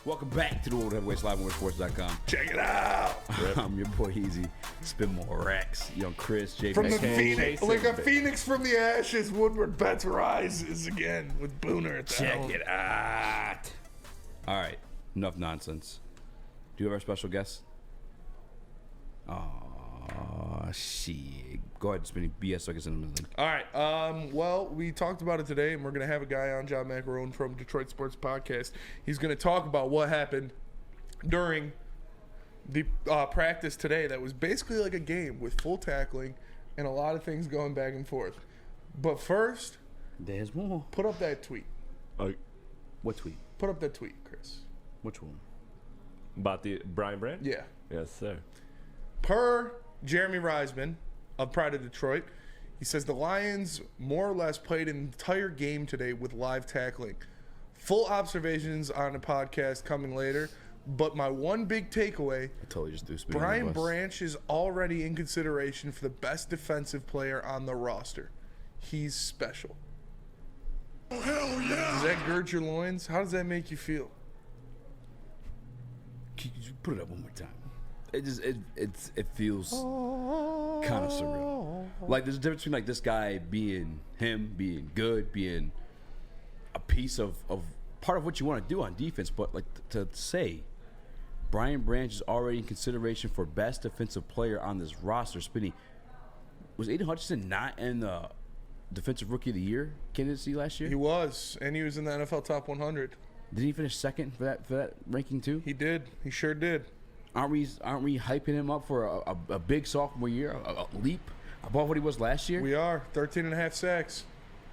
Welcome back to the World Heavyweights live on WordSports.com. Check it out. I'm your boy Easy. Spin more racks. Young Chris, J. From the Jason. Phoenix, like a phoenix from the ashes, Woodward bets rises again with Booner at the helm. Check it out. All right, enough nonsense. Do you have our special guest? Oh, shit. Go ahead, spinning BS so I can send him the link. All right. Well, we talked about it today, and we're going to have a guy on, John Maakaron from Detroit Sports Podcast. He's going to talk about what happened during the practice today that was basically like a game with full tackling and a lot of things going back and forth. But first, There's more. put up that tweet. What tweet? Put up that tweet, Chris. Which one? About the Brian Branch? Yeah. Yes, sir. Per Jeremy Reisman of Pride of Detroit, he says the Lions more or less played an entire game today with live tackling. Full observations on the podcast coming later, but my one big takeaway, I totally just threw spinning Brian on the bus. Branch is already in consideration for the best defensive player on the roster. He's special. Oh, hell yeah! Does that gird your loins? How does that make you feel? Could you put it up one more time? It feels kind of surreal. Like there's a difference between like this guy being him, being good, being a piece of part of what you want to do on defense, but like to say Brian Branch is already in consideration for best defensive player on this roster. Spinny, was Aiden Hutchinson not in the defensive rookie of the year candidacy last year? He was, and he was in the NFL top 100. Did he finish second for that ranking too? He did. He sure did. Aren't we hyping him up for a big sophomore year, a leap above what he was last year? We are 13 and a half sacks.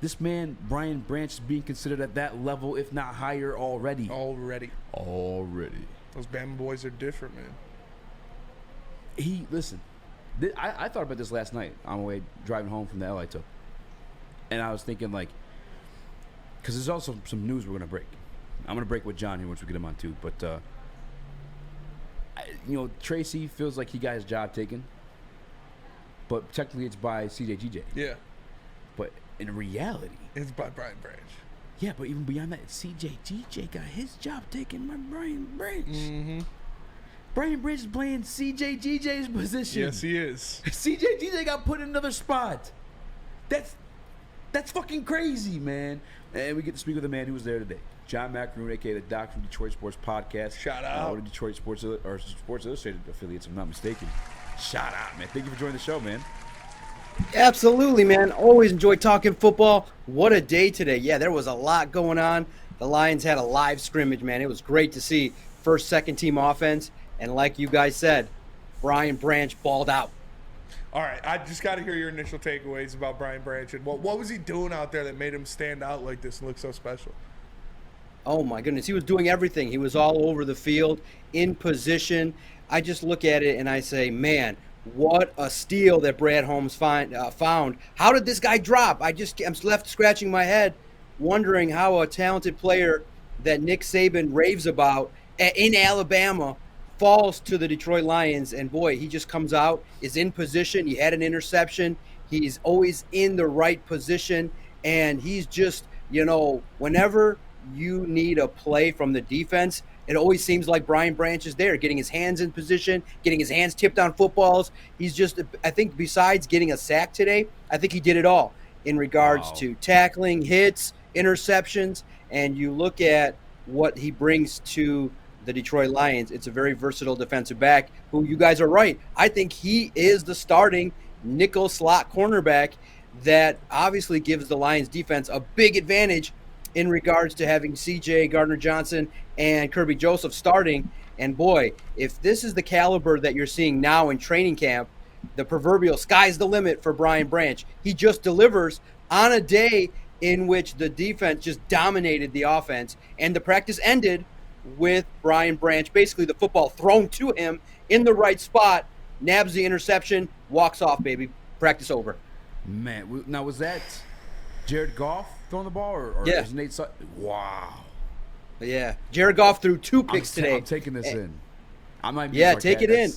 This man, Brian Branch, is being considered at that level, if not higher, already. Already. Those Bama boys are different, man. Listen, I thought about this last night on my way driving home from the L I took. And I was thinking, like, because there's also some news we're going to break. I'm going to break with John here once we get him on, too. But, Tracy feels like he got his job taken. But technically it's by CJGJ. Yeah. But in reality, It's by Brian Branch. yeah, but even beyond that, CJGJ got his job taken by Brian Branch. Mm-hmm. Brian Branch is playing CJGJ's position. Yes, he is. CJGJ got put in another spot. That's fucking crazy, man. And we get to speak with a man who was there today. John Maakaron, a.k.a. the Doc from Detroit Sports Podcast. Shout out. One of Detroit Sports Illustrated affiliates, if I'm not mistaken. Shout out, man. Thank you for joining the show, man. Absolutely, man. Always enjoy talking football. What a day today. Yeah, there was a lot going on. The Lions had a live scrimmage, man. It was great to see first, second team offense. And like you guys said, Brian Branch balled out. All right, I just got to hear your initial takeaways about Brian Branch. And what was he doing out there that made him stand out like this and look so special? Oh, my goodness. He was doing everything. He was all over the field, in position. I just look at it and I say, man, what a steal that Brad Holmes found. How did this guy drop? I'm left scratching my head, wondering how a talented player that Nick Saban raves about in Alabama falls to the Detroit Lions. And, boy, he just comes out, is in position. He had an interception. He's always in the right position. And he's just, whenever you need a play from the defense, it always seems like Brian Branch is there, getting his hands in position, getting his hands tipped on footballs. He's just, I think besides getting a sack today, I think he did it all in regards to tackling, hits, interceptions. And you look at what he brings to the Detroit Lions. It's a very versatile defensive back who, you guys are right, I think he is the starting nickel slot cornerback that obviously gives the Lions defense a big advantage in regards to having CJ Gardner-Johnson and Kirby Joseph starting. And boy, if this is the caliber that you're seeing now in training camp, the proverbial sky's the limit for Brian Branch. He just delivers on a day in which the defense just dominated the offense, and the practice ended with Brian Branch, basically the football thrown to him in the right spot, nabs the interception, walks off, baby. Practice over. Man, now was that Jared Goff throwing the ball, or Yeah. was Nate Sutton? Wow. Yeah, Jared Goff threw 2 picks today. I'm taking this in. I might be Take it in.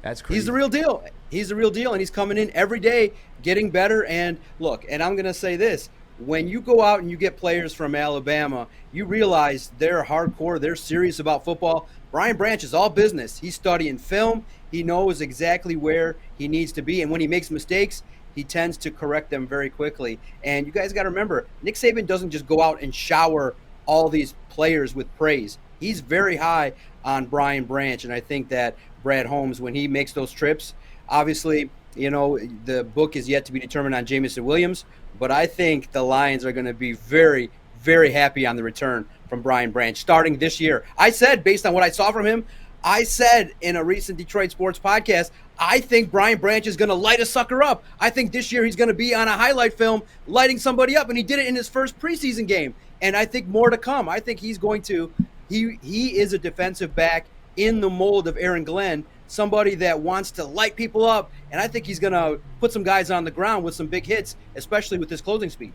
That's crazy. He's the real deal. He's the real deal, and he's coming in every day, getting better. And look, and I'm going to say this, when you go out and you get players from Alabama, you realize they're hardcore, they're serious about football. Brian Branch is all business. He's studying film. He knows exactly where he needs to be. And when he makes mistakes, he tends to correct them very quickly. And you guys got to remember, Nick Saban doesn't just go out and shower all these players with praise. He's very high on Brian Branch. And I think that Brad Holmes, when he makes those trips, obviously, you know, the book is yet to be determined on Jamison Williams, but I think the Lions are going to be very, very happy on the return from Brian Branch starting this year. I said, based on what I saw from him, I said in a recent Detroit Sports podcast, I think Brian Branch is going to light a sucker up. I think this year he's going to be on a highlight film lighting somebody up, and he did it in his first preseason game. And I think more to come. I think he's going to – he is a defensive back in the mold of Aaron Glenn, somebody that wants to light people up, and I think he's going to put some guys on the ground with some big hits, especially with his closing speed.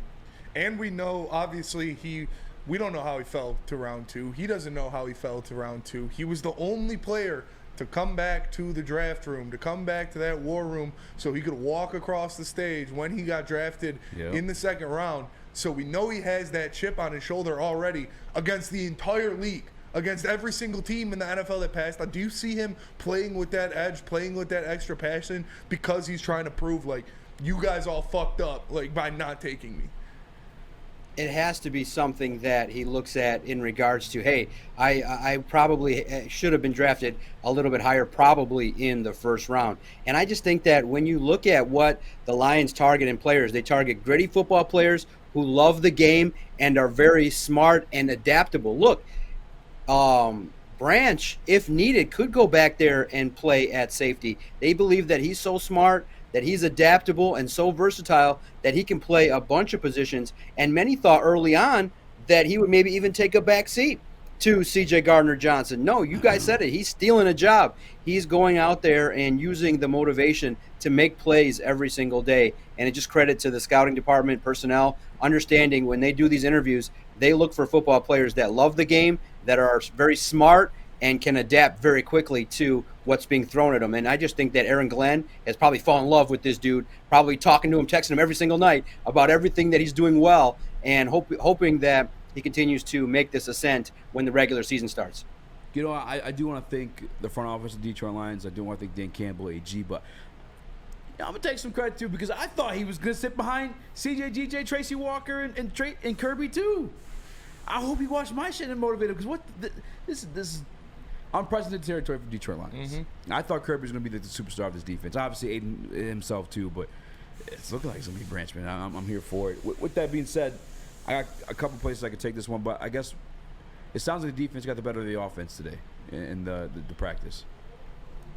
And we know, obviously, we don't know how he fell to round 2. He doesn't know how he fell to round 2. He was the only player to come back to the draft room, to come back to that war room so he could walk across the stage when he got drafted in the second round. So we know he has that chip on his shoulder already against the entire league, against every single team in the NFL that passed. Do you see him playing with that edge, playing with that extra passion because he's trying to prove, like, you guys all fucked up, like, by not taking me? It has to be something that he looks at in regards to, hey, I probably should have been drafted a little bit higher, probably in the first round. And I just think that when you look at what the Lions target in players, they target gritty football players who love the game and are very smart and adaptable. Look, Branch, if needed, could go back there and play at safety. They believe that he's so smart, that he's adaptable and so versatile that he can play a bunch of positions. And many thought early on that he would maybe even take a back seat to C.J. Gardner-Johnson. No, you guys said it. He's stealing a job. He's going out there and using the motivation to make plays every single day. And it just credit to the scouting department, personnel, understanding when they do these interviews, they look for football players that love the game, that are very smart, and can adapt very quickly to what's being thrown at him. And I just think that Aaron Glenn has probably fallen in love with this dude, probably talking to him, texting him every single night about everything that he's doing well, and hoping that he continues to make this ascent when the regular season starts. You know, I do want to thank the front office of Detroit Lions. I do want to thank Dan Campbell, AG, but I'm going to take some credit, too, because I thought he was going to sit behind CJ, GJ, Tracy Walker, and Kirby, too. I hope he watched my shit and motivated him, because this is unprecedented territory for Detroit Lions. I thought Kirby was going to be the superstar of this defense. Obviously, Aiden himself, too, but it's looking like it's going to be Branch, man. I'm here for it. With that being said, I got a couple places I could take this one, but I guess it sounds like the defense got the better of the offense today in the practice.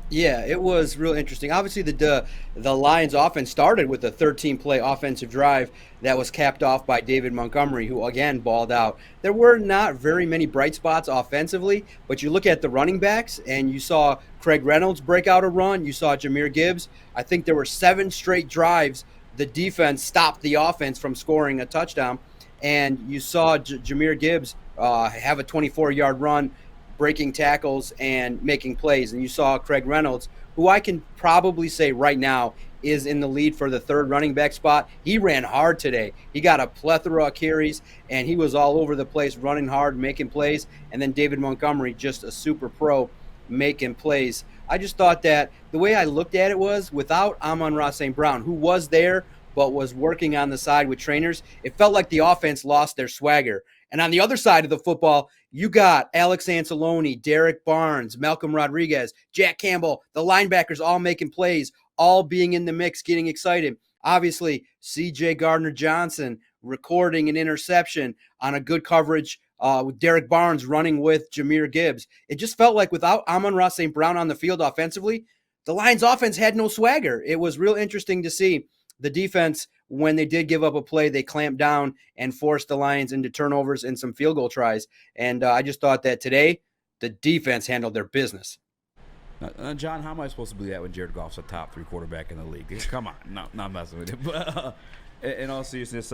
Yeah, it was real interesting. Obviously, the Lions offense started with a 13-play offensive drive that was capped off by David Montgomery, who, again, balled out. There were not very many bright spots offensively, but you look at the running backs, and you saw Craig Reynolds break out a run. You saw Jahmyr Gibbs. I think there were 7 straight drives the defense stopped the offense from scoring a touchdown, and you saw Jahmyr Gibbs have a 24-yard run, breaking tackles and making plays. And you saw Craig Reynolds, who I can probably say right now is in the lead for the 3rd running back spot. He ran hard today. He got a plethora of carries, and he was all over the place, running hard, making plays. And then David Montgomery, just a super pro, making plays. I just thought that the way I looked at it was, without Amon-Ra St. Brown, who was there but was working on the side with trainers, it felt like the offense lost their swagger. And on the other side of the football, you got Alex Anzalone, Derek Barnes, Malcolm Rodriguez, Jack Campbell, the linebackers all making plays, all being in the mix, getting excited. Obviously, C.J. Gardner-Johnson recording an interception on a good coverage with Derek Barnes running with Jahmyr Gibbs. It just felt like without Amon-Ra St. Brown on the field offensively, the Lions offense had no swagger. It was real interesting to see the defense. When they did give up a play, they clamped down and forced the Lions into turnovers and some field goal tries. And I just thought that today, the defense handled their business. John, how am I supposed to believe that when Jared Goff's a top 3 quarterback in the league? Come on. No, I'm messing with it. But in all seriousness,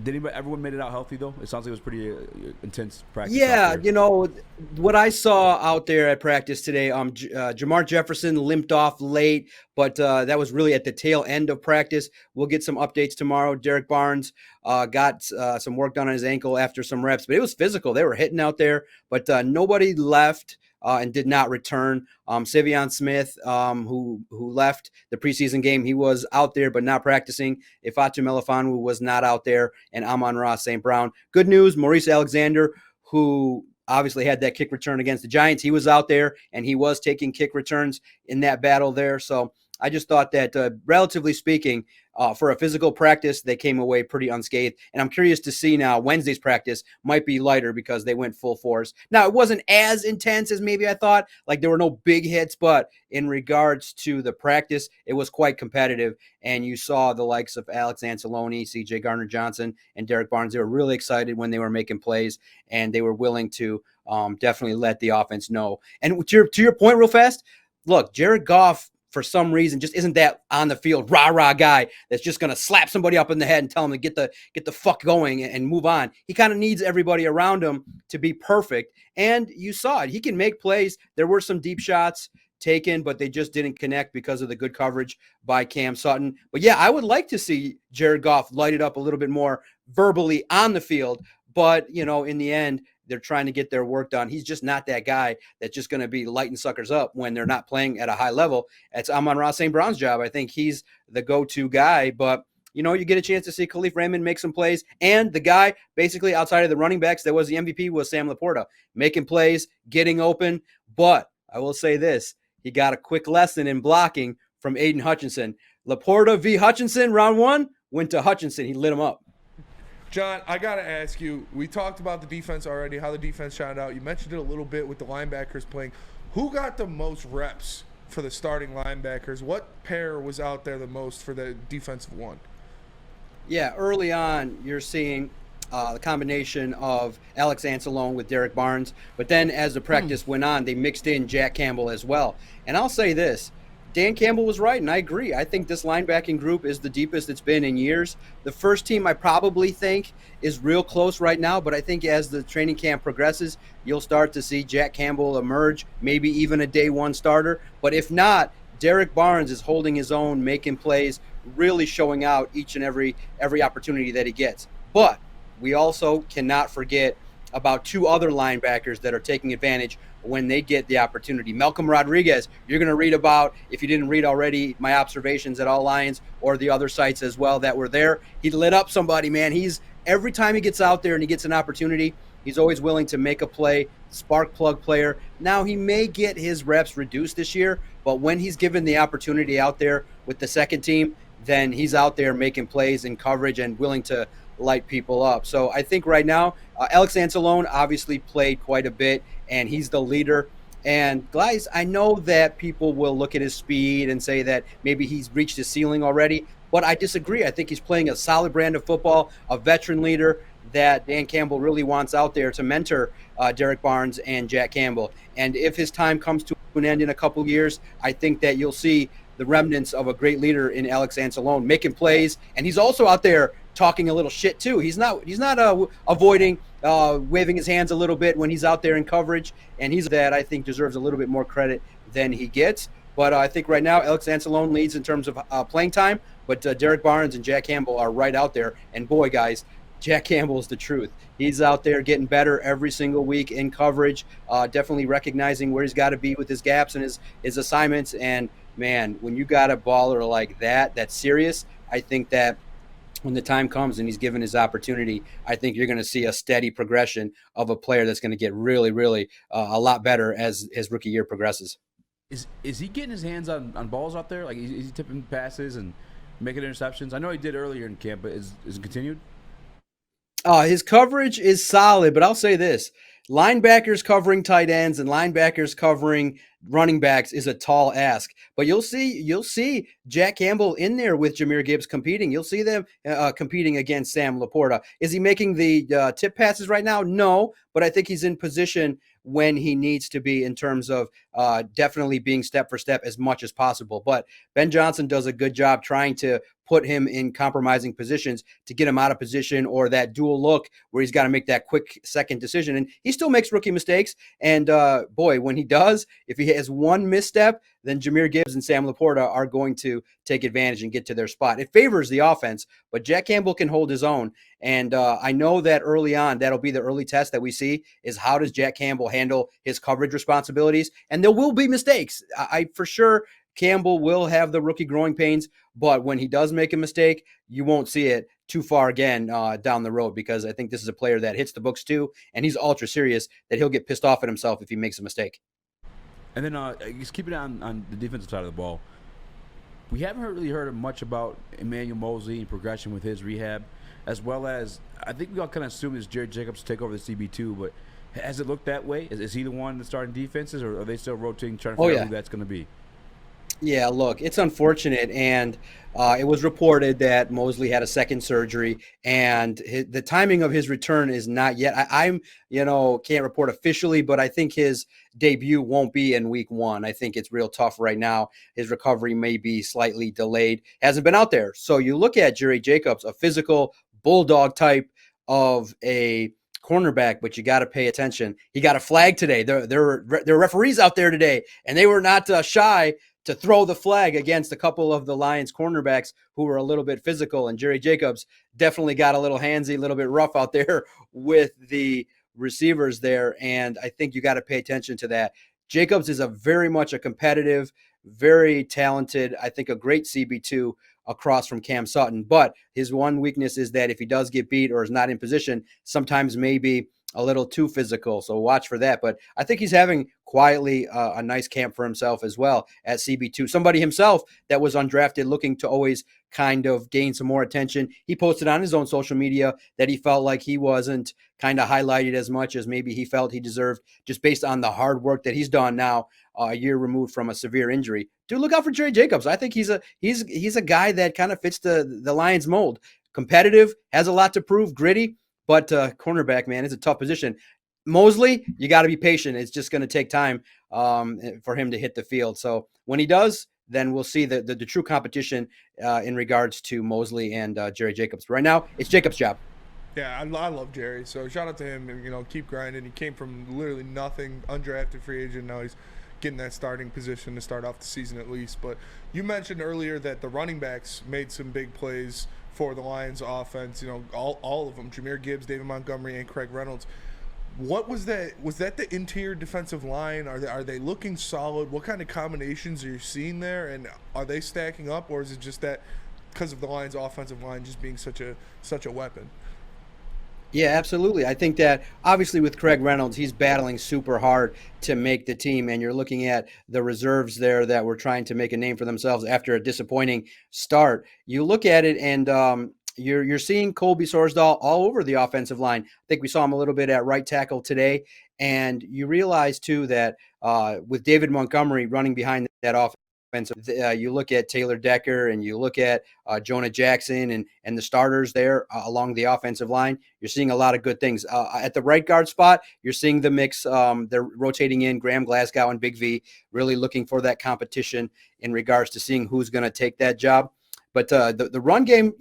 Did everyone made it out healthy though? It sounds like it was pretty intense practice. Yeah, out there. what I saw out there at practice today, Jamar Jefferson limped off late, but that was really at the tail end of practice. We'll get some updates tomorrow. Derek Barnes got some work done on his ankle after some reps, but it was physical. They were hitting out there, but nobody left and did not return. Savion Smith, who left the preseason game, he was out there but not practicing. Ifatu Melifonwu was not out there, and Amon-Ra St. Brown. Good news, Maurice Alexander, who obviously had that kick return against the Giants, he was out there, and he was taking kick returns in that battle there. So I just thought that, relatively speaking, for a physical practice, they came away pretty unscathed. And I'm curious to see now, Wednesday's practice might be lighter because they went full force. Now, it wasn't as intense as maybe I thought. Like, there were no big hits, but in regards to the practice, it was quite competitive. And you saw the likes of Alex Anzalone, C.J. Gardner-Johnson, and Derek Barnes. They were really excited when they were making plays, and they were willing to definitely let the offense know. And to your point real fast, look, Jared Goff, for some reason, just isn't that on the field rah-rah guy that's just going to slap somebody up in the head and tell him to get the fuck going and move on. He kind of needs everybody around him to be perfect, and you saw it. He can make plays. There were some deep shots taken, but they just didn't connect because of the good coverage by Cam Sutton. But yeah, I would like to see Jared Goff light it up a little bit more verbally on the field, but in the end, they're trying to get their work done. He's just not that guy that's just going to be lighting suckers up when they're not playing at a high level. It's Amon-Ra St. Brown's job. I think he's the go-to guy, but you get a chance to see Khalif Raymond make some plays. And the guy basically outside of the running backs that was the MVP was Sam Laporta, making plays, getting open. But I will say this, he got a quick lesson in blocking from Aiden Hutchinson. Laporta v. Hutchinson, round one, went to Hutchinson. He lit him up. John, I got to ask you, we talked about the defense already, how the defense shined out. You mentioned it a little bit with the linebackers playing. Who got the most reps for the starting linebackers? What pair was out there the most for the defensive one? Yeah, early on, you're seeing the combination of Alex Anzalone with Derek Barnes. But then as the practice went on, they mixed in Jack Campbell as well. And I'll say this, Dan Campbell was right, and I agree. I think this linebacking group is the deepest it's been in years. The first team I probably think is real close right now, but I think as the training camp progresses, you'll start to see Jack Campbell emerge, maybe even a day one starter. But if not, Derek Barnes is holding his own, making plays, really showing out each and every opportunity that he gets. But we also cannot forget about two other linebackers that are taking advantage when they get the opportunity. Malcolm Rodriguez, you're going to read about, if you didn't read already, my observations at All Lions or the other sites as well that were there. He lit up somebody, man. Every time he gets out there and he gets an opportunity, he's always willing to make a play, spark plug player. Now, he may get his reps reduced this year, but when he's given the opportunity out there with the second team, then he's out there making plays in coverage and willing to light people up. So I think right now, Alex Anzalone obviously played quite a bit, and he's the leader. And guys, I know that people will look at his speed and say that maybe he's reached his ceiling already, but I disagree. I think he's playing a solid brand of football, a veteran leader that Dan Campbell really wants out there to mentor Derek Barnes and Jack Campbell. And if his time comes to an end in a couple years, I think that you'll see the remnants of a great leader in Alex Anzalone making plays, and he's also out there talking a little shit too. He's not avoiding waving his hands a little bit when he's out there in coverage, and he's that I think deserves a little bit more credit than he gets. But I think right now Alex Anzalone leads in terms of playing time, but Derek Barnes and Jack Campbell are right out there. And boy, guys, Jack Campbell is the truth. He's out there getting better every single week in coverage, definitely recognizing where he's got to be with his gaps and his assignments. And man, when you got a baller like that, that's serious, I think that when the time comes and he's given his opportunity, I think you're going to see a steady progression of a player that's going to get really, really a lot better as his rookie year progresses. Is he getting his hands on balls out there? Like, is he tipping passes and making interceptions? I know he did earlier in camp, but is it continued? His coverage is solid, but I'll say this. Linebackers covering tight ends and linebackers covering running backs is a tall ask. But you'll see Jack Campbell in there with Jahmyr Gibbs competing. You'll see them competing against Sam Laporta. Is he making the tip passes right now? No, but I think he's in position when he needs to be in terms of definitely being step for step as much as possible. But Ben Johnson does a good job trying to put him in compromising positions to get him out of position, or that dual look where he's got to make that quick second decision. And he still makes rookie mistakes. And boy, when he does, if he has one misstep, then Jahmyr Gibbs and Sam Laporta are going to take advantage and get to their spot. It favors the offense, but Jack Campbell can hold his own. And I know that early on, that'll be the early test that we see is how does Jack Campbell handle his coverage responsibilities? And there will be mistakes. I for sure, Campbell will have the rookie growing pains, but when he does make a mistake, you won't see it too far again down the road, because I think this is a player that hits the books too, and he's ultra serious that he'll get pissed off at himself if he makes a mistake. And then just keep it on the defensive side of the ball. We haven't really heard much about Emmanuel Mosley and progression with his rehab, as well as I think we all kind of assume it's Jerry Jacobs to take over the CB2, but has it looked that way? Is he the one that's starting defenses, or are they still rotating, trying to figure out who that's going to be? Yeah, look, it's unfortunate, and it was reported that Mosley had a second surgery, and the timing of his return is not yet. I'm can't report officially, but I think his debut won't be in week 1. I think it's real tough right now. His recovery may be slightly delayed. Hasn't been out there. So you look at Jerry Jacobs, a physical bulldog type of a cornerback, but you got to pay attention. He got a flag today. There were referees out there today, and they were not shy to throw the flag against a couple of the Lions cornerbacks who were a little bit physical. And Jerry Jacobs definitely got a little handsy, a little bit rough out there with the receivers there. And I think you got to pay attention to that. Jacobs is a very much a competitive, very talented, I think a great CB2 across from Cam Sutton. But his one weakness is that if he does get beat or is not in position, sometimes maybe a little too physical. So watch for that. But I think he's having quietly a nice camp for himself as well at CB2. Somebody himself that was undrafted, looking to always kind of gain some more attention. He posted on his own social media that he felt like he wasn't kind of highlighted as much as maybe he felt he deserved, just based on the hard work that he's done now, a year removed from a severe injury. Dude, look out for Jerry Jacobs. I think he's a guy that kind of fits the Lions mold. Competitive, has a lot to prove, gritty, but cornerback, man, it's a tough position. Mosley, you got to be patient. It's just going to take time for him to hit the field. So when he does, then we'll see the true competition in regards to Mosley and Jerry Jacobs. Right now, it's Jacobs' job. Yeah, I love Jerry. So shout out to him, and keep grinding. He came from literally nothing, undrafted free agent. Now he's getting that starting position to start off the season at least. But you mentioned earlier that the running backs made some big plays for the Lions offense. All of them: Jahmyr Gibbs, David Montgomery, and Craig Reynolds. What was that? Was that the interior defensive line? Are they looking solid? What kind of combinations are you seeing there? And are they stacking up, or is it just that because of the Lions' offensive line just being such a weapon? Yeah, absolutely. I think that obviously with Craig Reynolds, he's battling super hard to make the team, and you're looking at the reserves there that were trying to make a name for themselves after a disappointing start. You look at it, and you're seeing Colby Sorsdahl all over the offensive line. I think we saw him a little bit at right tackle today, and you realize too that with David Montgomery running behind that offense, you look at Taylor Decker and you look at Jonah Jackson and the starters there along the offensive line. You're seeing a lot of good things. At the right guard spot, you're seeing the mix. They're rotating in Graham Glasgow and Big V, really looking for that competition in regards to seeing who's going to take that job. But the run game,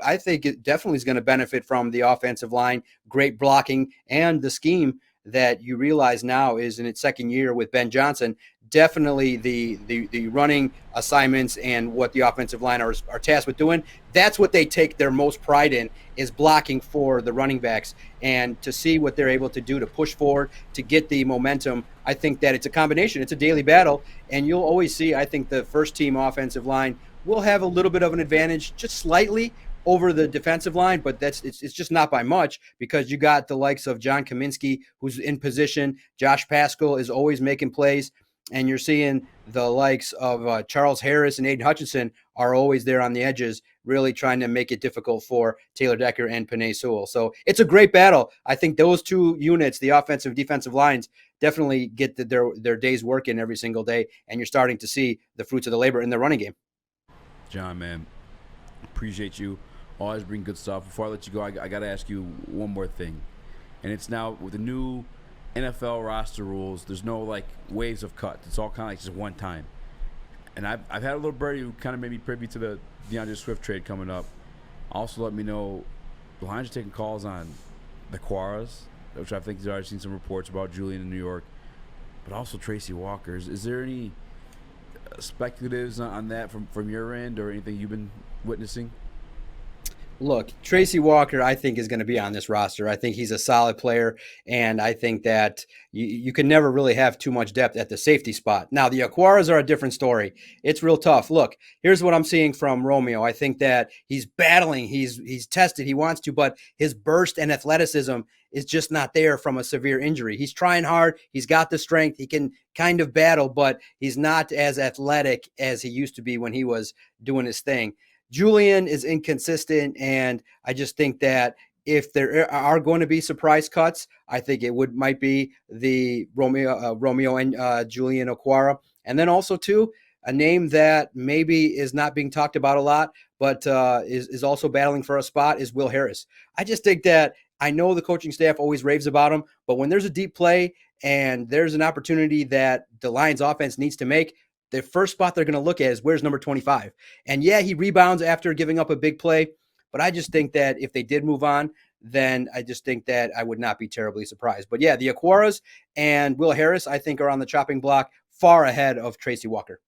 I think it definitely is going to benefit from the offensive line, great blocking, and the scheme that you realize now is in its second year with Ben Johnson. Definitely the running assignments and what the offensive line are tasked with doing, that's what they take their most pride in, is blocking for the running backs. And to see what they're able to do to push forward, to get the momentum, I think that it's a combination. It's a daily battle, and you'll always see, I think, the first-team offensive line will have a little bit of an advantage, just slightly, over the defensive line, but it's just not by much, because you got the likes of John Kaminsky, who's in position. Josh Paschal is always making plays. And you're seeing the likes of Charles Harris and Aiden Hutchinson are always there on the edges, really trying to make it difficult for Taylor Decker and Penei Sewell. So it's a great battle. I think those two units, the offensive, defensive lines, definitely get their day's work in every single day, and you're starting to see the fruits of the labor in the running game. John, man, appreciate you. Always bring good stuff. Before I let you go, I got to ask you one more thing. And it's now with the new NFL roster rules, there's no waves of cuts. It's all kind of just one time. and I've had a little birdie who kind of made me privy to the DeAndre Swift trade coming up. Also let me know the Lions are taking calls on the Quaras, which I think he's already seen some reports about Julian in New York, but also Tracy Walker. Is there any speculatives on that from your end or anything you've been witnessing? Look, Tracy Walker, I think, is going to be on this roster. I think he's a solid player, and I think that you can never really have too much depth at the safety spot. Now, the Aquaras are a different story. It's real tough. Look, here's what I'm seeing from Romeo. I think that he's battling. He's tested. He wants to, but his burst and athleticism is just not there from a severe injury. He's trying hard. He's got the strength. He can kind of battle, but he's not as athletic as he used to be when he was doing his thing. Julian is inconsistent, and I just think that if there are going to be surprise cuts, I think might be the Romeo and Julian Okwara. And then also, too, a name that maybe is not being talked about a lot, but is also battling for a spot is Will Harris. I just think that I know the coaching staff always raves about him, but when there's a deep play and there's an opportunity that the Lions offense needs to make, the first spot they're going to look at is where's number 25. And yeah, he rebounds after giving up a big play, but I just think that if they did move on, then I just think that I would not be terribly surprised. But yeah, the Aquaras and Will Harris, I think, are on the chopping block far ahead of Tracy Walker.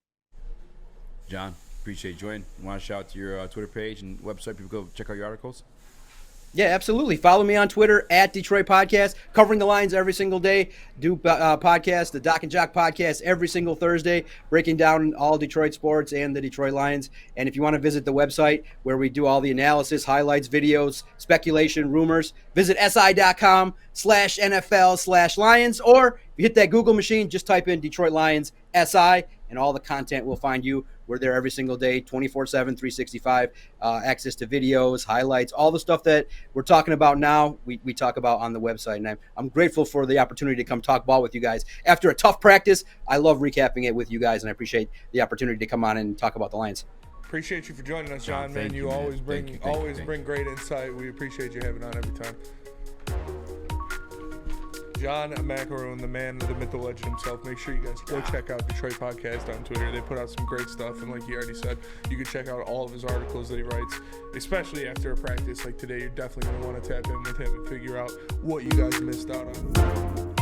John, appreciate you joining. Want to shout out to your Twitter page and website? People go check out your articles. Yeah, absolutely. Follow me on Twitter at Detroit Podcast, covering the Lions every single day. Do podcast, the Doc and Jock podcast every single Thursday, breaking down all Detroit sports and the Detroit Lions. And if you want to visit the website where we do all the analysis, highlights, videos, speculation, rumors, visit si.com/NFL/Lions. Or if you hit that Google machine, just type in Detroit Lions SI, and all the content will find you. We're there every single day, 24/7, 365, access to videos, highlights, all the stuff that we're talking about now, we talk about on the website. And I'm grateful for the opportunity to come talk ball with you guys. After a tough practice, I love recapping it with you guys, and I appreciate the opportunity to come on and talk about the Lions. Appreciate you for joining us, John. Man, you man. always bring Thank you. great insight. We appreciate you having on every time. John Maakaron, the man, the myth, the legend himself. Make sure you guys go check out Detroit Podcast on Twitter. They put out some great stuff, and like he already said, you can check out all of his articles that he writes, especially after a practice like today. You're definitely going to want to tap in with him and figure out what you guys missed out on.